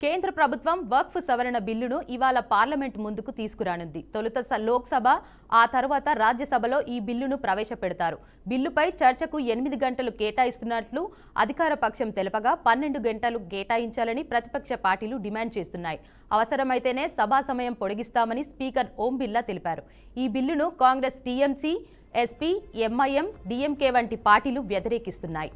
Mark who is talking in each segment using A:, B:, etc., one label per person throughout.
A: కేంద్ర ప్రభుత్వం వక్ఫ్ సవరణ బిల్లును ఇవాళ పార్లమెంట్ ముందుకు తీసుకురానుంది. తొలుత లోక్సభ, ఆ తర్వాత రాజ్యసభలో ఈ బిల్లును ప్రవేశపెడతారు. బిల్లుపై చర్చకు 8 గంటలు కేటాయిస్తున్నట్లు అధికార పక్షం తెలపగా 12 గంటలు కేటాయించాలని ప్రతిపక్ష పార్టీలు డిమాండ్ చేస్తున్నాయి. అవసరమైతేనే సభా సమయం పొడిగిస్తామని స్పీకర్ ఓం బిర్లా తెలిపారు. ఈ బిల్లును Congress, TMC, SP, MIM, DMK వంటి పార్టీలు వ్యతిరేకిస్తున్నాయి.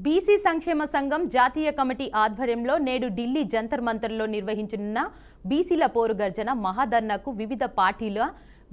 A: బీసీ సంక్షేమ సంఘం జాతీయ కమిటీ ఆధ్వర్యంలో నేడు ఢిల్లీ జంతర్ మంతర్లో నిర్వహించనున్న బీసీల పోరు గర్జన మహాధర్నాకు వివిధ పార్టీల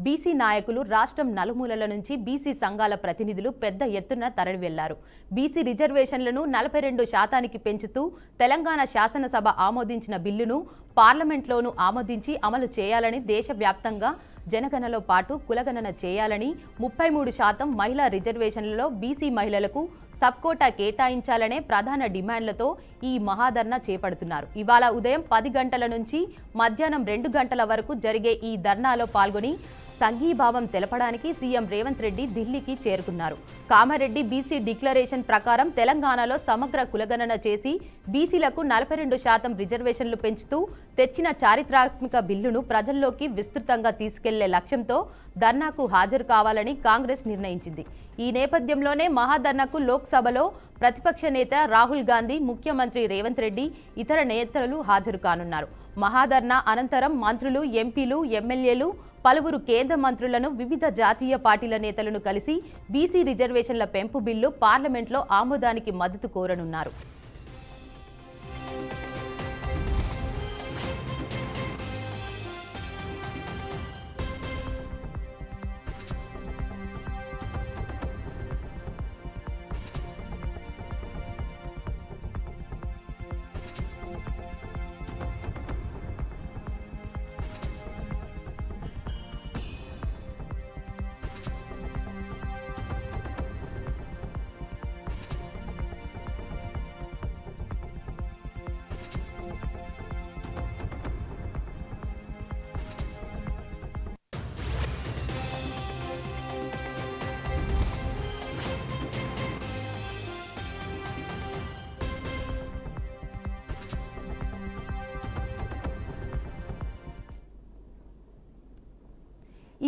A: బీసీ నాయకులు, రాష్ట్రం నలుమూలల నుంచి బీసీ సంఘాల ప్రతినిధులు పెద్ద ఎత్తున తరలి వెళ్లారు. బీసీ రిజర్వేషన్లను 42% పెంచుతూ తెలంగాణ శాసనసభ ఆమోదించిన బిల్లును పార్లమెంట్లోనూ ఆమోదించి అమలు చేయాలని, దేశవ్యాప్తంగా జనగణనలో పాటు కులగణన చేయాలని, 33% మహిళా రిజర్వేషన్లలో బీసీ మహిళలకు సబ్కోటా కేటాయించాలనే ప్రధాన డిమాండ్లతో ఈ మహాధర్నా చేపడుతున్నారు. ఇవాళ ఉదయం 10 గంటల నుంచి మధ్యాహ్నం 2 గంటల వరకు జరిగే ఈ ధర్నాలో పాల్గొని సంఘీభావం తెలపడానికి సీఎం రేవంత్ రెడ్డి ఢిల్లీకి చేరుకున్నారు. కామారెడ్డి బీసీ డిక్లరేషన్ ప్రకారం తెలంగాణలో సమగ్ర కులగణన చేసి బీసీలకు 42% రిజర్వేషన్లు పెంచుతూ తెచ్చిన చారిత్రాత్మక బిల్లును ప్రజల్లోకి విస్తృతంగా తీసుకెళ్లే లక్ష్యంతో ధర్నాకు హాజరు కావాలని కాంగ్రెస్ నిర్ణయించింది. ఈ నేపథ్యంలోనే మహాధర్నాకు లోక్సభలో ప్రతిపక్ష నేత రాహుల్ గాంధీ, ముఖ్యమంత్రి రేవంత్ రెడ్డి, ఇతర నేతలు హాజరు కానున్నారు. మహాధర్నా అనంతరం మంత్రులు, ఎంపీలు, ఎమ్మెల్యేలు, పలువురు కేంద్ర మంత్రులను, వివిధ జాతీయ పార్టీల నేతలను కలిసి బీసీ రిజర్వేషన్ల పెంపు బిల్లు పార్లమెంట్లో ఆమోదానికి మద్దతు కోరనున్నారు.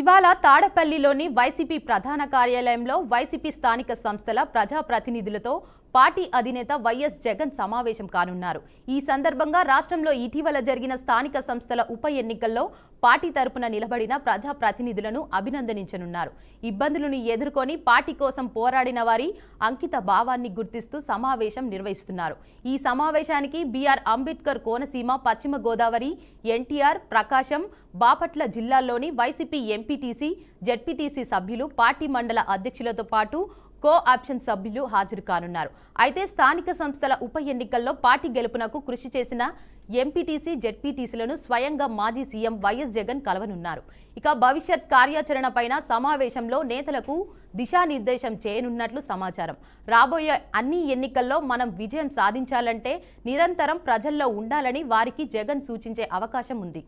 A: ఇవాళ తాడపల్లిలోని వైసీపీ ప్రధాన కార్యాలయంలో వైసీపీ స్థానిక సంస్థల ప్రజాప్రతినిధులతో పార్టీ అధినేత వైఎస్ జగన్ సమావేశం కానున్నారు. ఈ సందర్భంగా రాష్ట్రంలో ఇటీవల జరిగిన స్థానిక సంస్థల ఉప ఎన్నికల్లో పార్టీ తరపున నిలబడిన ప్రజాప్రతినిధులను అభినందించనున్నారు. ఇబ్బందులను ఎదుర్కొని పార్టీ కోసం పోరాడిన వారి అంకిత భావాన్ని గుర్తిస్తూ సమావేశం నిర్వహిస్తున్నారు. ఈ సమావేశానికి బీఆర్ అంబేద్కర్ కోనసీమ, పశ్చిమ గోదావరి, ఎన్టీఆర్, ప్రకాశం, బాపట్ల జిల్లాల్లోని వైసీపీ ఎంపీటీసీ, జెడ్పీటీసీ సభ్యులు, పార్టీ మండల అధ్యక్షులతో పాటు కో ఆప్షన్ సభ్యులు హాజరు కానున్నారు. అయితే స్థానిక సంస్థల ఉప ఎన్నికల్లో పార్టీ గెలుపునకు కృషి చేసిన ఎంపీటీసీ జెడ్పీటీసీలను స్వయంగా మాజీ సీఎం వైఎస్ జగన్ కలవనున్నారు. ఇక భవిష్యత్ కార్యాచరణపైన సమావేశంలో నేతలకు దిశానిర్దేశం చేయనున్నట్లు సమాచారం. రాబోయే అన్ని ఎన్నికల్లో మనం విజయం సాధించాలంటే నిరంతరం ప్రజల్లో ఉండాలని వారికి జగన్ సూచించే అవకాశం ఉంది.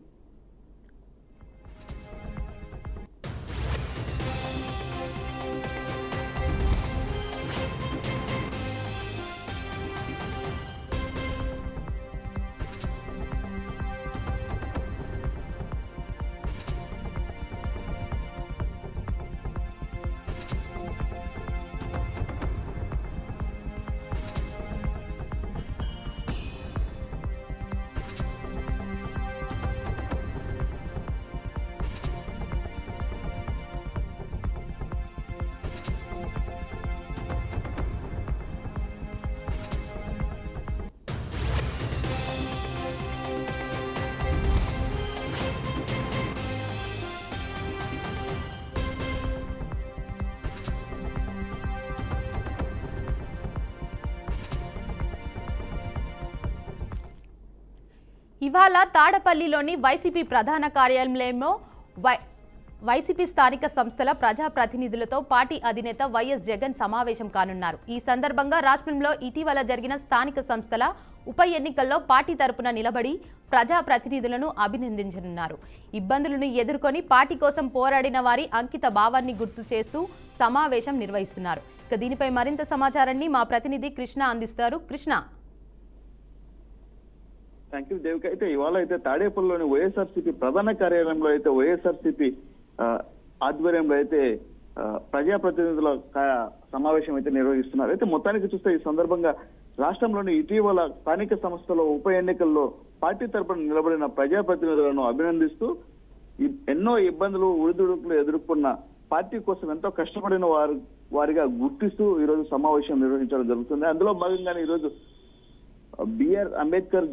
A: ఇవాళ తాడపల్లిలోని వైసీపీ ప్రధాన కార్యాలయంలో వైసీపీ స్థానిక సంస్థల ప్రజాప్రతినిధులతో పార్టీ అధినేత వైఎస్ జగన్ సమావేశం కానున్నారు. ఈ సందర్భంగా రాష్ట్రంలో ఇటీవల జరిగిన స్థానిక సంస్థల ఉప ఎన్నికల్లో పార్టీ తరపున నిలబడి ప్రజాప్రతినిధులను అభినందించనున్నారు. ఇబ్బందులను ఎదుర్కొని పార్టీ కోసం పోరాడిన వారి అంకిత భావాన్ని గుర్తు చేస్తూ సమావేశం నిర్వహిస్తున్నారు. ఇక దీనిపై మరింత సమాచారాన్ని మా ప్రతినిధి కృష్ణ అందిస్తారు. కృష్ణ.
B: Thank you Devika. అయితే ఇవాళ అయితే తాడేపల్లిలోని వైఎస్ఆర్సీపీ ప్రధాన కార్యాలయంలో అయితే వైఎస్ఆర్సీపీ ఆధ్వర్యంలో అయితే ప్రజాప్రతినిధుల సమావేశం అయితే నిర్వహిస్తున్నారు. అయితే మొత్తానికి చూస్తే ఈ సందర్భంగా రాష్ట్రంలోని ఇటీవల స్థానిక సంస్థల ఉప ఎన్నికల్లో పార్టీ తరపున నిలబడిన ప్రజాప్రతినిధులను అభినందిస్తూ ఎన్నో ఇబ్బందులు ఒడిదుడుకులు ఎదుర్కొన్న పార్టీ కోసం ఎంతో కష్టపడిన వారిగా గుర్తిస్తూ ఈరోజు సమావేశం నిర్వహించడం జరుగుతుంది. అందులో భాగంగానే ఈరోజు బిఆర్ అంబేద్కర్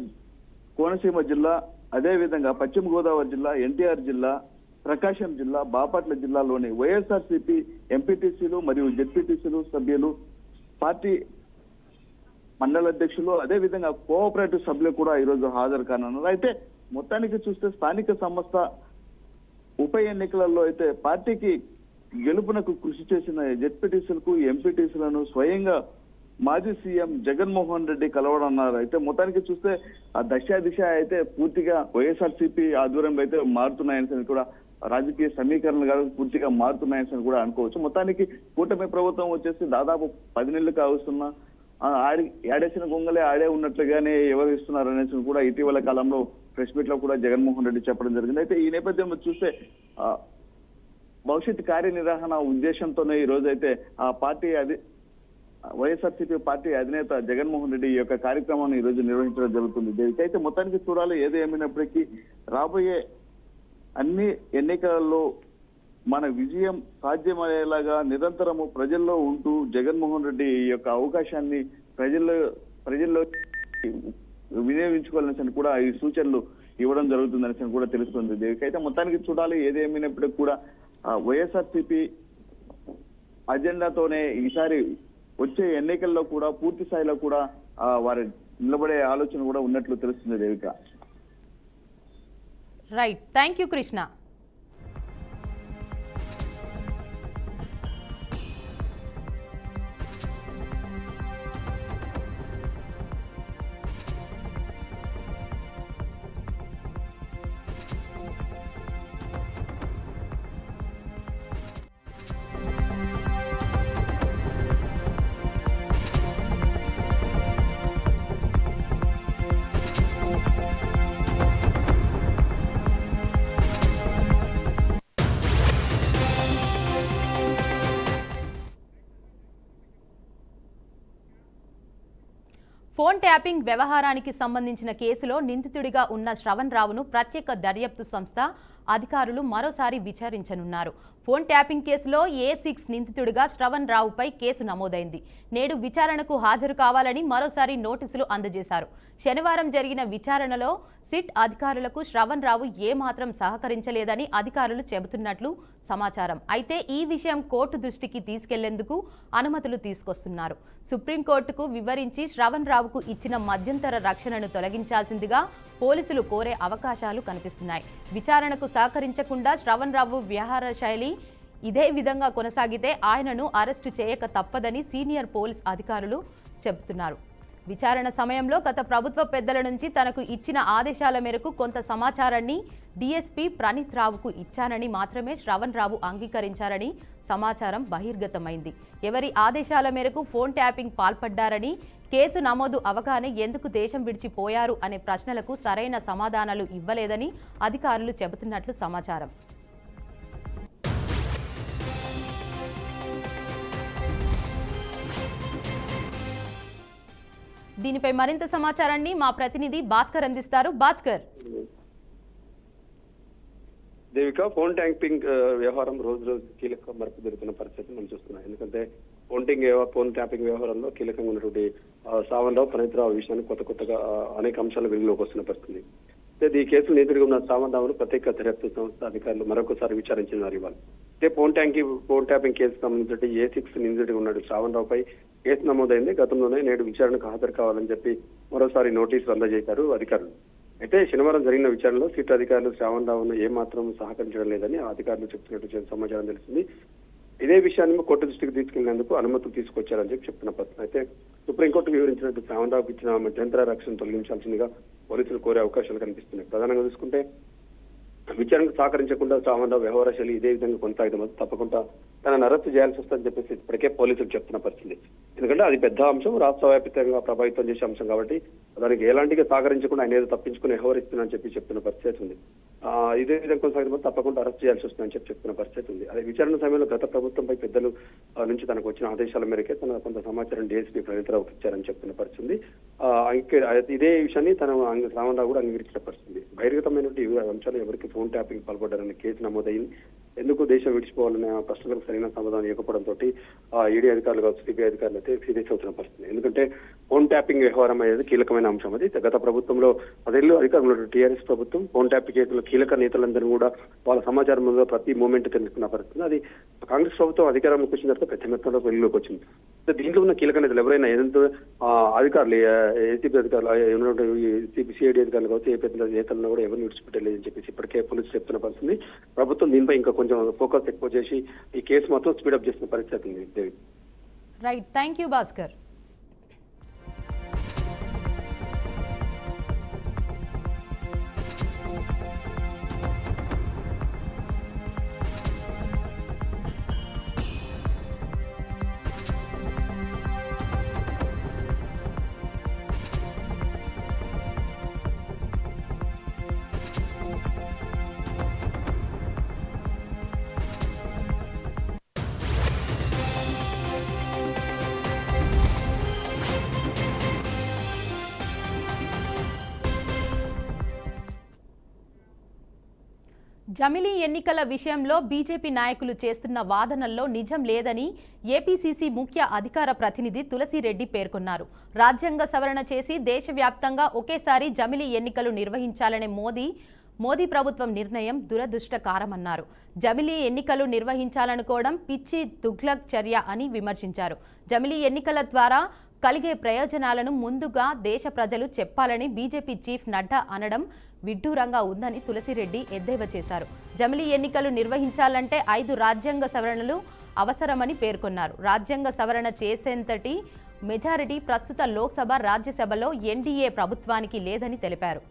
B: కోనసీమ జిల్లా, అదేవిధంగా పశ్చిమ గోదావరి జిల్లా, ఎన్టీఆర్ జిల్లా, ప్రకాశం జిల్లా, బాపట్ల జిల్లాలోని వైఎస్ఆర్సీపీ ఎంపీటీసీలు మరియు జెడ్పీటీసీలు సభ్యులు, పార్టీ మండల అధ్యక్షులు, అదేవిధంగా కోఆపరేటివ్ సభ్యులు కూడా ఈరోజు హాజరు కానున్నారు. అయితే మొత్తానికి చూస్తే స్థానిక సంస్థ ఉప ఎన్నికలలో అయితే పార్టీకి గెలుపునకు కృషి చేసిన జెడ్పీటీసీలకు ఎంపీటీసీలను స్వయంగా మాజీ సీఎం జగన్మోహన్ రెడ్డి కలవడన్నారు. అయితే మొత్తానికి చూస్తే ఆ దిశ అయితే పూర్తిగా వైఎస్ఆర్సీపీ ఆధ్వర్యంలో అయితే మారుతున్నాయని కూడా రాజకీయ సమీకరణలు కాదు పూర్తిగా మారుతున్నాయని కూడా అనుకోవచ్చు. మొత్తానికి కూటమి ప్రభుత్వం వచ్చేసి దాదాపు 10 నెలలు కావస్తున్నా ఆడేసిన గొంగలే ఆడే ఉన్నట్లుగానే వ్యవహరిస్తున్నారు అనేసి కూడా ఇటీవల కాలంలో ప్రెస్ మీట్ లో కూడా జగన్మోహన్ రెడ్డి చెప్పడం జరిగింది. అయితే ఈ నేపథ్యంలో చూస్తే భవిష్యత్ కార్యనిర్వహణ ఉద్దేశంతోనే ఈ రోజు అయితే ఆ పార్టీ వైఎస్ఆర్సీపీ పార్టీ అధినేత జగన్మోహన్ రెడ్డి ఈ యొక్క కార్యక్రమాన్ని ఈ రోజు నిర్వహించడం జరుగుతుంది. దీనికి అయితే మొత్తానికి చూడాలి. ఏది ఏమైనప్పటికీ రాబోయే అన్ని ఎన్నికలలో మన విజయం సాధ్యమయ్యేలాగా నిరంతరము ప్రజల్లో ఉంటూ జగన్మోహన్ రెడ్డి ఈ యొక్క అవకాశాన్ని ప్రజల్లో వినియోగించుకోవాలని కూడా ఈ సూచనలు ఇవ్వడం జరుగుతుందని కూడా తెలుస్తుంది. దీనికి అయితే మొత్తానికి చూడాలి. ఏది ఏమైనప్పటికీ కూడా వైఎస్ఆర్సీపీ అజెండాతోనే ఈసారి వచ్చే ఎన్నికల్లో కూడా పూర్తి స్థాయిలో కూడా వారి నిలబడే ఆలోచన కూడా ఉన్నట్లు తెలుస్తుంది Devika.
A: Right, thank you Krishna. Phone tapping వ్యవహారానికి సంబంధించిన కేసులో నిందితుడిగా ఉన్న శ్రవణ్ రావును ప్రత్యేక దర్యాప్తు సంస్థ అధికారులు మరోసారి విచారించనున్నారు. ఫోన్ ట్యాపింగ్ కేసులో A6 నిందితుడిగా శ్రవణ్ రావుపై కేసు నమోదైంది. నేడు విచారణకు హాజరు కావాలని మరోసారి నోటీసులు అందజేశారు. శనివారం జరిగిన విచారణలో సిట్ అధికారులకు శ్రవణ్ రావు ఏమాత్రం సహకరించలేదని అధికారులు చెబుతున్నట్లు సమాచారం. అయితే ఈ విషయం కోర్టు దృష్టికి తీసుకెళ్లేందుకు అనుమతులు తీసుకొస్తున్నారు. సుప్రీంకోర్టుకు వివరించి శ్రవణ్ రావుకు ఇచ్చిన మధ్యంతర రక్షణను తొలగించాల్సిందిగా పోలీసులు కోరే అవకాశాలు కనిపిస్తున్నాయి. విచారణకు సహకరించకుండా శ్రవణ్ రావు వ్యవహార శైలి ఇదే విధంగా కొనసాగితే ఆయనను అరెస్టు చేయక తప్పదని సీనియర్ పోలీస్ అధికారులు చెబుతున్నారు. విచారణ సమయంలో గత ప్రభుత్వ పెద్దల నుంచి తనకు ఇచ్చిన ఆదేశాల మేరకు కొంత సమాచారాన్ని డీఎస్పీ ప్రణీత్ రావుకు ఇచ్చానని మాత్రమే శ్రవణ్ రావు అంగీకరించారని సమాచారం బహిర్గతమైంది. ఎవరి ఆదేశాల మేరకు ఫోన్ ట్యాపింగ్ పాల్పడ్డారని, కేసు నమోదు అవగానే ఎందుకు దేశం విడిచిపోయారు అనే ప్రశ్నలకు సరైన సమాధానాలు ఇవ్వలేదని అధికారులు చెబుతున్నట్లు సమాచారం. దీనిపై మరింత సమాచారాన్ని మా ప్రతినిధి భాస్కర్ అందిస్తారు. భాస్కర్,
C: దేవిక, ఫోన్ ట్యాపింగ్ వ్యవహారం రోజు రోజు కీలక మరపు జరుగుతున్న పరిస్థితి మనం చూస్తున్నాం. ఎందుకంటే ఫోన్ ట్యాపింగ్ వ్యవహారంలో కీలకంగా ఉన్నటువంటి శ్రవణ్ రావు, ప్రణీత్ రావు విషయాన్ని కొత్తగా అనేక అంశాలు వెలుగులోకి వస్తున్న పరిస్థితి. ఈ కేసులు నిధులుగా ఉన్న శ్రవణ్ రావును ప్రత్యేక దర్యాప్తు సంస్థ అధికారులు మరొకసారి విచారించినారు ఇవాళ. ఫోన్ ట్యాపింగ్ కేసు సంబంధించి A6 నిందితుడిగా ఉన్నాడు శ్రవణ్ రావుపై కేసు నమోదైంది. గతంలోనే నేడు విచారణకు హాజరు కావాలని చెప్పి మరోసారి నోటీసులు అందజేశారు అధికారులు. అయితే శనివారం జరిగిన విచారణలో సిట్ అధికారులు శ్రవణ్ రావును ఏమాత్రం సహకరించడం లేదని అధికారులు చెప్తున్నట్టు సమాచారం తెలిసింది. ఇదే విషయాన్ని కోర్టు దృష్టికి తీసుకెళ్లేందుకు అనుమతులు తీసుకొచ్చారని చెప్పి చెప్తున్న పరిస్థితి. అయితే సుప్రీంకోర్టు వివరించినట్టు శ్రవణ్ రావుకి ఇచ్చిన మధ్యంతర రక్షణ తొలగించాల్సిందిగా పోలీసులు కోరే అవకాశాలు కనిపిస్తున్నాయి. ప్రధానంగా చూసుకుంటే విచారణకు సహకరించకుండా శ్రవణ్ రావు వ్యవహార శైలి ఇదే విధంగా కొనసాగడం తప్పకుండా తనను అరెస్టు చేయాల్సి వస్తుందని చెప్పేసి ఇప్పటికే పోలీసులు చెప్తున్న పరిస్థితి. ఎందుకంటే అది పెద్ద అంశం, రాష్ట్ర వ్యాప్తంగా ప్రభావితం చేసే అంశం కాబట్టి దానికి ఎలాంటిగా సహకరించకుండా ఆయన ఏదో తప్పించుకుని వ్యవహరిస్తుందని చెప్పి చెప్తున్న పరిస్థితి ఉంది. ఇదే విధంగా కొనసాగడం తప్పకుండా అరెస్ట్ చేయాల్సి వస్తుందని చెప్పి చెప్తున్న పరిస్థితి ఉంది. అదే విచారణ సమయంలో గత ప్రభుత్వంపై పెద్దలు నుంచి తనకు వచ్చిన ఆదేశాల మేరకే తన కొంత సమాచారం డీఎస్పీ ప్రణీత్ రావుకి ఇచ్చారని చెప్తున్న పరిస్థితి. ఇదే విషయాన్ని తన శ్రవణ్ రావు కూడా అంగీకరించిన పరిస్థితి. బహిర్గతమైనటువంటి అంశాలు ఎవరికి ఫోన్ ట్యాపింగ్ పాల్పడ్డారని కేసు నమోదైంది. ఎందుకు దేశం విడిచిపోవాలనే ప్రశ్నలకు సరైన సమాధానం ఇవ్వకపోవడంతో ఈడీ అధికారులు కావచ్చు, సిబిఐ అధికారులు అయితే సీరియస్ అవుతున్న పరిస్థితి. ఎందుకంటే ఫోన్ ట్యాపింగ్ వ్యవహారం అనేది కీలకమైన అంశం. అది గత ప్రభుత్వంలో 10 ఏళ్ళు అధికారంలో టీఆర్ఎస్ ప్రభుత్వం ఫోన్ ట్యాపింగ్ కేసులో కీలక నేతలందరూ కూడా వాళ్ళ సమాచారంలో ప్రతి మూమెంట్ తెలుసుకున్న పరిస్థితి. అది కాంగ్రెస్ ప్రభుత్వం అధికారంలోకి వచ్చిన తర్వాత పెద్ద మొత్తంలో వెలుగులోకి వచ్చింది. దీంట్లో ఉన్న కీలక నేతలు ఎవరైనా ఏదంటే అధికారులు, ఏసీబీ అధికారులు, సిఐడి అధికారులు కావచ్చు, ఏ పెద్ద నేతలను కూడా ఎవరిని విడిచిపెట్టలేదని చెప్పేసి ఇప్పటికే పోలీసులు చెప్తున్న పరిస్థితి. ప్రభుత్వం దీనిపై ఇంకా కొంచెం ఫోకస్ ఎక్కువ చేసి ఈ కేసు మొత్తం స్పీడప్ చేసిన పరిస్థితి ఉంది.
A: Right, thank you Bhaskar. జమిలీ ఎన్నికల విషయంలో బీజేపీ నాయకులు చేస్తున్న వాదనల్లో నిజం లేదని ఏపీసీసీ ముఖ్య అధికార ప్రతినిధి తులసిరెడ్డి పేర్కొన్నారు. రాజ్యాంగ సవరణ చేసి దేశవ్యాప్తంగా ఒకేసారి జమిలీ ఎన్నికలు నిర్వహించాలనే మోదీ ప్రభుత్వం నిర్ణయం దురదృష్టకరమన్నారు. జమిలీ ఎన్నికలు నిర్వహించాలనుకోవడం పిచ్చి తుగ్లక్ చర్య అని విమర్శించారు. జమిలీ ఎన్నికల ద్వారా కలిగే ప్రయోజనాలను ముందుగా దేశ ప్రజలు చెప్పాలని బీజేపీ చీఫ్ నడ్డా అనడం విడ్డూరంగా ఉందని తులసిరెడ్డి ఎద్దేవా చేశారు. జమిలీ ఎన్నికలు నిర్వహించాలంటే 5 రాజ్యాంగ సవరణలు అవసరమని పేర్కొన్నారు. రాజ్యాంగ సవరణ చేసేంతటి మెజారిటీ ప్రస్తుత లోక్సభ, రాజ్యసభలో ఎన్డీఏ ప్రభుత్వానికి లేదని తెలిపారు.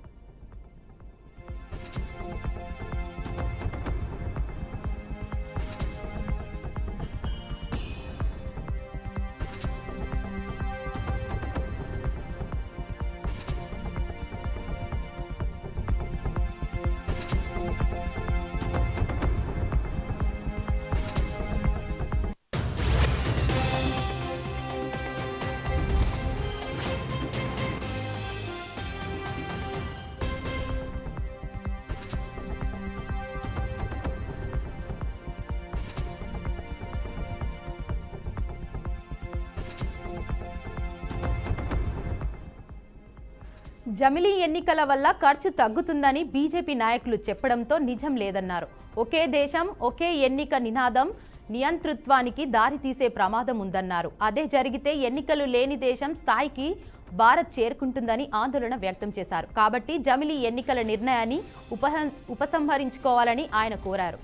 A: జమిలీ ఎన్నికల వల్ల ఖర్చు తగ్గుతుందని బీజేపీ నాయకులు చెప్పడంతో నిజం లేదన్నారు. ఒకే దేశం ఒకే ఎన్నిక నినాదం నియంతృత్వానికి దారితీసే ప్రమాదం ఉందన్నారు. అదే జరిగితే ఎన్నికలు లేని దేశం స్థాయికి భారత్ చేరుకుంటుందని ఆందోళన వ్యక్తం చేశారు. కాబట్టి జమిలీ ఎన్నికల నిర్ణయాన్ని ఉపసంహరించుకోవాలని ఆయన కోరారు.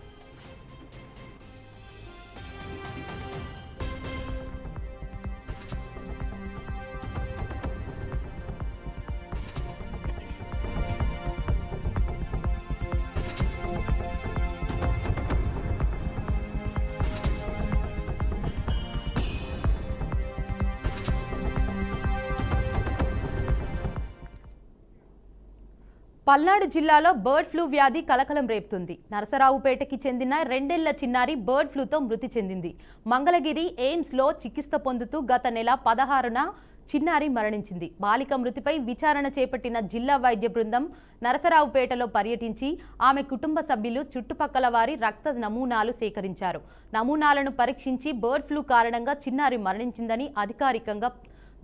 A: పల్నాడు జిల్లాలో బర్డ్ ఫ్లూ వ్యాధి కలకలం రేపుతుంది. నరసరావుపేటకి చెందిన 2 ఏళ్ల చిన్నారి బర్డ్ ఫ్లూతో మృతి చెందింది. మంగళగిరి ఎయిమ్స్లో చికిత్స పొందుతూ గత నెల 16న చిన్నారి మరణించింది. బాలిక మృతిపై విచారణ చేపట్టిన జిల్లా వైద్య బృందం నరసరావుపేటలో పర్యటించి ఆమె కుటుంబ సభ్యులు చుట్టుపక్కల వారి రక్త నమూనాలు సేకరించారు. నమూనాలను పరీక్షించి బర్డ్ ఫ్లూ కారణంగా చిన్నారి మరణించిందని అధికారికంగా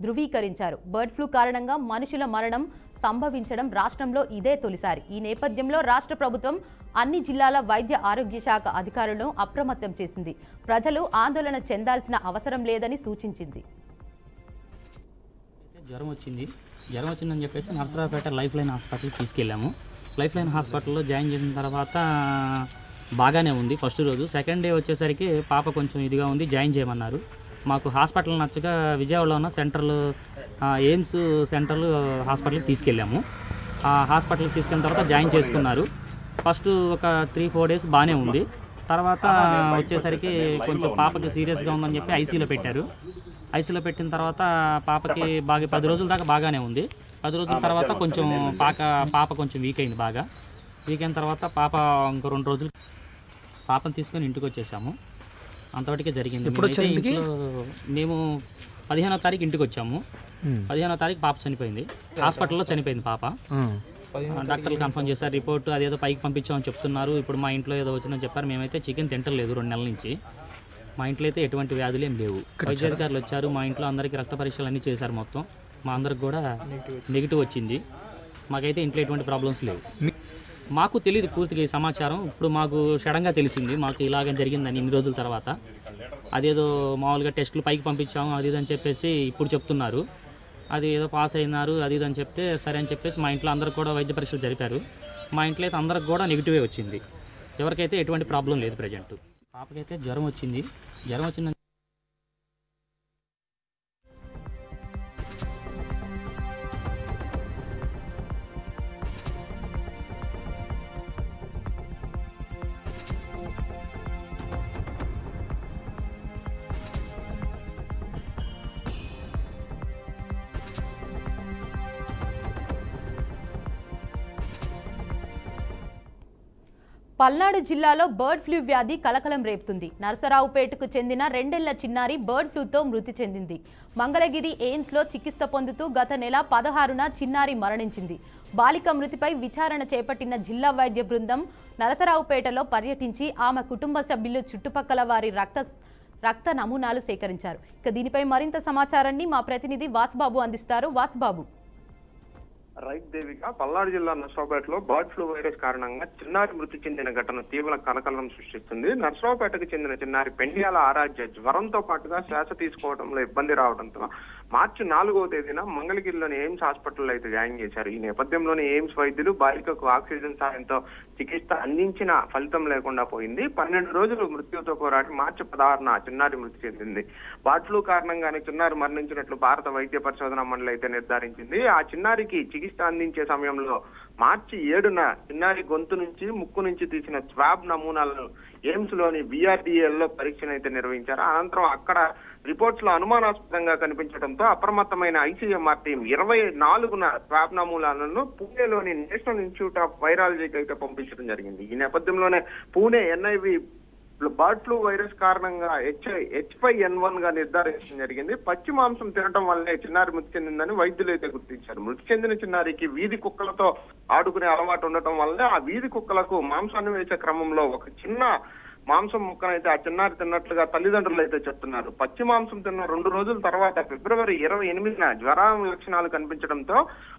A: ధృవీకరించారు. బర్డ్ ఫ్లూ కారణంగా మనుషుల మరణం సంభవించడం రాష్ట్రంలో ఇదే తొలిసారి. ఈ నేపథ్యంలో రాష్ట్ర ప్రభుత్వం అన్ని జిల్లాల వైద్య ఆరోగ్య శాఖ అధికారులను అప్రమత్తం చేసింది. ప్రజలు ఆందోళన చెందాల్సిన అవసరం లేదని సూచించింది.
D: జ్వరం వచ్చిందని చెప్పేసి నరసరావుపేట లైఫ్ లైన్ హాస్పిటల్కి తీసుకెళ్ళాము. లైఫ్ లైన్ హాస్పిటల్లో జాయిన్ చేసిన తర్వాత బాగానే ఉంది ఫస్ట్ రోజు. సెకండ్ డే వచ్చేసరికి పాప కొంచెం ఇదిగా ఉంది, జాయిన్ చేయమన్నారు. మాకు హాస్పిటల్ నచ్చగా విజయవాడలో ఉన్న సెంట్రల్ ఎయిమ్స్ సెంట్రల్ హాస్పిటల్కి తీసుకెళ్ళాము. ఆ హాస్పిటల్కి తీసుకెళ్ళిన తర్వాత జాయిన్ చేసుకున్నారు. ఫస్ట్ ఒక 3-4 డేస్ బాగానే ఉంది. తర్వాత వచ్చేసరికి కొంచెం పాపకి సీరియస్గా ఉందని చెప్పి ఐసీయూలో పెట్టారు. ఐసీయూలో పెట్టిన తర్వాత పాపకి 10 రోజుల దాకా బాగానే ఉంది. 10 రోజుల తర్వాత కొంచెం పాప కొంచెం వీక్ అయింది. బాగా వీక్ అయిన తర్వాత పాప ఇంకో 2 రోజులు పాపను తీసుకొని ఇంటికి వచ్చేసాము. అంతవరకే జరిగింది. మేము 15వ తారీఖు ఇంటికి వచ్చాము. 15వ తారీఖు పాప చనిపోయింది. హాస్పిటల్లో చనిపోయింది పాప. డాక్టర్లు కన్ఫర్మ్ చేశారు రిపోర్ట్, అదేదో పైకి పంపించామని చెప్తున్నారు. ఇప్పుడు మా ఇంట్లో ఏదో వచ్చిందని చెప్పారు. మేమైతే చికెన్ తింటలేదు 2 నెలల నుంచి. మా ఇంట్లో అయితే ఎటువంటి వ్యాధులు ఏం లేవు. వైద్యాధికారులు వచ్చారు, మా ఇంట్లో అందరికీ రక్త పరీక్షలు అన్నీ చేశారు. మొత్తం మా అందరికి కూడా నెగిటివ్ వచ్చింది. మాకైతే ఇంట్లో ఎటువంటి ప్రాబ్లమ్స్ లేవు. మాకు తెలియదు పూర్తిగా ఈ సమాచారం. ఇప్పుడు మాకు సడన్గా తెలిసింది మాకు ఇలాగ జరిగిందని ఇన్ని రోజుల తర్వాత. అదేదో మామూలుగా టెస్టులు పైకి పంపించాము అది ఇదని చెప్పేసి ఇప్పుడు చెప్తున్నారు. అది ఏదో పాస్ అయినారు అది ఇదని చెప్తే సరే అని చెప్పేసి మా ఇంట్లో అందరికి కూడా వైద్య పరీక్షలు జరిపారు. మా ఇంట్లో అయితే అందరికి కూడా నెగిటివే వచ్చింది. ఎవరికైతే ఎటువంటి ప్రాబ్లం లేదు. ప్రజెంట్ పాపకైతే జ్వరం వచ్చింది.
A: పల్నాడు జిల్లాలో బర్డ్ ఫ్లూ వ్యాధి కలకలం రేపుతుంది. నరసరావుపేటకు చెందిన 2 ఏళ్ల చిన్నారి బర్డ్ ఫ్లూతో మృతి చెందింది. మంగళగిరి ఎయిమ్స్లో చికిత్స పొందుతూ గత నెల 16న చిన్నారి మరణించింది. బాలిక మృతిపై విచారణ చేపట్టిన జిల్లా వైద్య బృందం నరసరావుపేటలో పర్యటించి ఆమె కుటుంబ సభ్యులు చుట్టుపక్కల వారి రక్త నమూనాలు సేకరించారు. ఇక దీనిపై మరింత సమాచారాన్ని మా ప్రతినిధి వాసుబాబు అందిస్తారు. వాసుబాబు.
E: రైట్ దేవిక, పల్నాడు జిల్లా నర్సరావుపేటలో బర్డ్ ఫ్లూ వైరస్ కారణంగా చిన్నారి మృతి చెందిన ఘటన తీవ్ర కలకలం సృష్టిస్తుంది. నర్సరావుపేటకు చెందిన చిన్నారి పెండియాల ఆరాధ్య జ్వరంతో పాటుగా శ్వాస తీసుకోవడంలో ఇబ్బంది రావడంతో మార్చి 4వ తేదీన మంగళగిరిలోని ఎయిమ్స్ హాస్పిటల్లో అయితే జాయిన్ చేశారు. ఈ నేపథ్యంలోని ఎయిమ్స్ వైద్యులు బాలికకు ఆక్సిజన్ సాయంతో చికిత్స అందించిన ఫలితం లేకుండా పోయింది. 12 రోజులు మృత్యుతో పోరాడి మార్చి 16న చిన్నారి మృతి చెందింది. బర్డ్ ఫ్లూ కారణంగానే చిన్నారి మరణించినట్లు భారత వైద్య పరిశోధన మండలి అయితే నిర్ధారించింది. ఆ చిన్నారికి చికిత్స అందించే సమయంలో మార్చి 7న చిన్నారి గొంతు నుంచి ముక్కు నుంచి తీసిన స్వాబ్ నమూనాలను ఎయిమ్స్ లోని BRDL పరీక్షను అయితే నిర్వహించారు. అనంతరం అక్కడ రిపోర్ట్స్ లో అనుమానాస్పదంగా కనిపించడంతో అప్రమత్తమైన ICMR టీం 24న స్వాబ్ నమూనాలను పూణేలోని నేషనల్ ఇన్స్టిట్యూట్ ఆఫ్ వైరాలజీకి అయితే పంపించడం జరిగింది. ఈ నేపథ్యంలోనే Pune NIV bird flu virus కారణంగా H5N1 గా నిర్ధారించడం జరిగింది. పచ్చి మాంసం తినడం వల్లే చిన్నారి మృతి చెందిందని వైద్యులు అయితే గుర్తించారు. మృతి చెందిన చిన్నారికి వీధి కుక్కలతో ఆడుకునే అలవాటు ఉండటం వల్ల ఆ వీధి కుక్కలకు మాంసాన్ని వేసే క్రమంలో ఒక చిన్న మాంసం ముక్కనైతే ఆ చిన్నారి తిన్నట్లుగా తల్లిదండ్రులు అయితే చెప్తున్నారు. పచ్చి మాంసం తిన్న 2 రోజుల తర్వాత ఫిబ్రవరి 28న జ్వరం లక్షణాలు కనిపించడంతో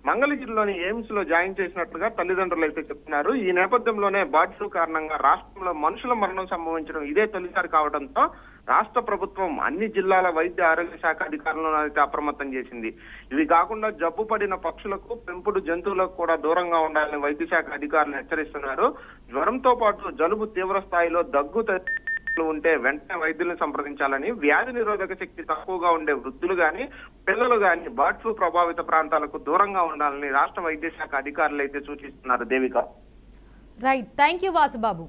E: మంగళగిరిలోని ఎయిమ్స్ లో జాయిన్ చేసినట్లుగా తల్లిదండ్రులు అయితే చెప్తున్నారు. ఈ నేపథ్యంలోనే బర్డ్ ఫ్లూ కారణంగా రాష్ట్రంలో మనుషుల మరణం సంభవించడం ఇదే తొలిసారి కావడంతో రాష్ట్ర ప్రభుత్వం అన్ని జిల్లాల వైద్య ఆరోగ్య శాఖ అధికారులను అయితే అప్రమత్తం చేసింది. ఇవి కాకుండా జబ్బు పడిన పక్షులకు, పెంపుడు జంతువులకు కూడా దూరంగా ఉండాలని వైద్య శాఖ అధికారులు హెచ్చరిస్తున్నారు. జ్వరంతో పాటు జలుబు తీవ్ర స్థాయిలో దగ్గు ఉంటే వెంటనే వైద్యులను సంప్రదించాలని, వ్యాధి నిరోధక శక్తి తక్కువగా ఉండే వృద్ధులు గాని పిల్లలు గాని బర్డ్ ఫ్లూ ప్రభావిత ప్రాంతాలకు దూరంగా ఉండాలని రాష్ట్ర వైద్య శాఖ అధికారులు అయితే సూచిస్తున్నారు. Devika.
A: Right, thank you Vasubabu.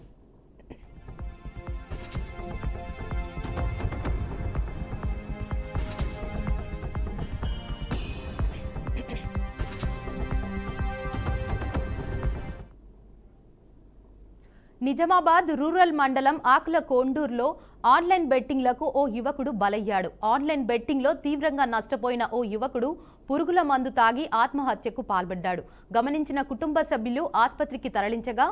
A: Nizamabad rural మండలం ఆకుల కొండూరులో ఆన్లైన్ బెట్టింగ్లకు ఓ యువకుడు బలయ్యాడు. ఆన్లైన్ బెట్టింగ్లో తీవ్రంగా నష్టపోయిన ఓ యువకుడు పురుగుల మందు తాగి ఆత్మహత్యకు పాల్పడ్డాడు. గమనించిన కుటుంబ సభ్యులు ఆసుపత్రికి తరలించగా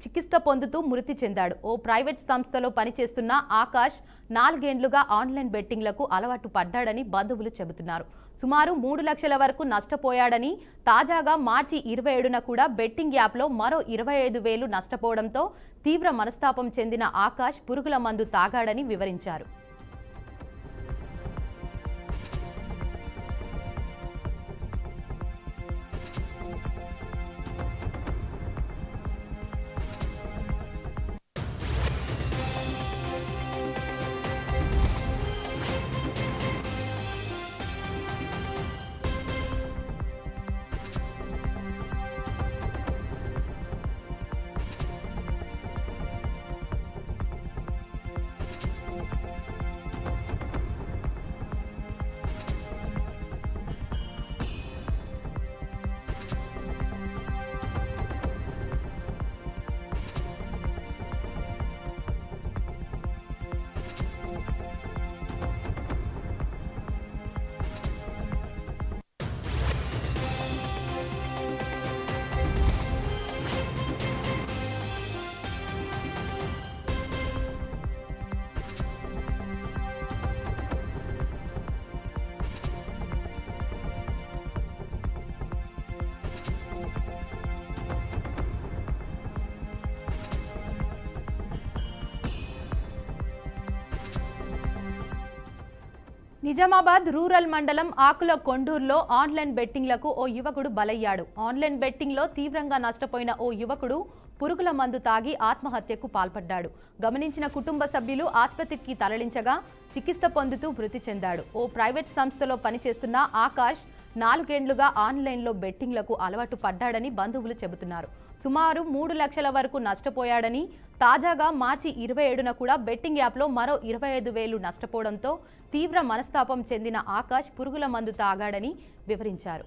A: చికిత్స పొందుతూ మృతి చెందాడు. ఓ ప్రైవేట్ సంస్థలో పనిచేస్తున్న ఆకాష్ 4 ఏళ్లుగా ఆన్లైన్ బెట్టింగ్లకు అలవాటు పడ్డాడని బంధువులు చెబుతున్నారు. సుమారు 3 లక్షల వరకు నష్టపోయాడని, తాజాగా మార్చి 27న కూడా బెట్టింగ్ యాప్లో మరో 25,000 నష్టపోవడంతో తీవ్ర మనస్తాపం చెందిన ఆకాష్ పురుగుల మందు తాగాడని వివరించారు. నిజామాబాద్ రూరల్ మండలం ఆకుల కొండూరులో ఆన్లైన్ బెట్టింగ్లకు ఓ యువకుడు బలయ్యాడు. ఆన్లైన్ బెట్టింగ్లో తీవ్రంగా నష్టపోయిన ఓ యువకుడు పురుగుల మందు తాగి ఆత్మహత్యకు పాల్పడ్డాడు. గమనించిన కుటుంబ సభ్యులు ఆసుపత్రికి తరలించగా చికిత్స పొందుతూ మృతి చెందాడు. ఓ ప్రైవేట్ సంస్థలో పనిచేస్తున్న ఆకాష్ 4 ఏళ్లుగా ఆన్లైన్లో బెట్టింగ్లకు అలవాటు పడ్డాడని బంధువులు చెబుతున్నారు. సుమారు 3 లక్షల వరకు నష్టపోయాడని, తాజాగా మార్చి 27న కూడా బెట్టింగ్ యాప్లో మరో 25,000 నష్టపోవడంతో తీవ్ర మనస్తాపం చెందిన ఆకాష్ పురుగుల మందు తాగాడని వివరించారు.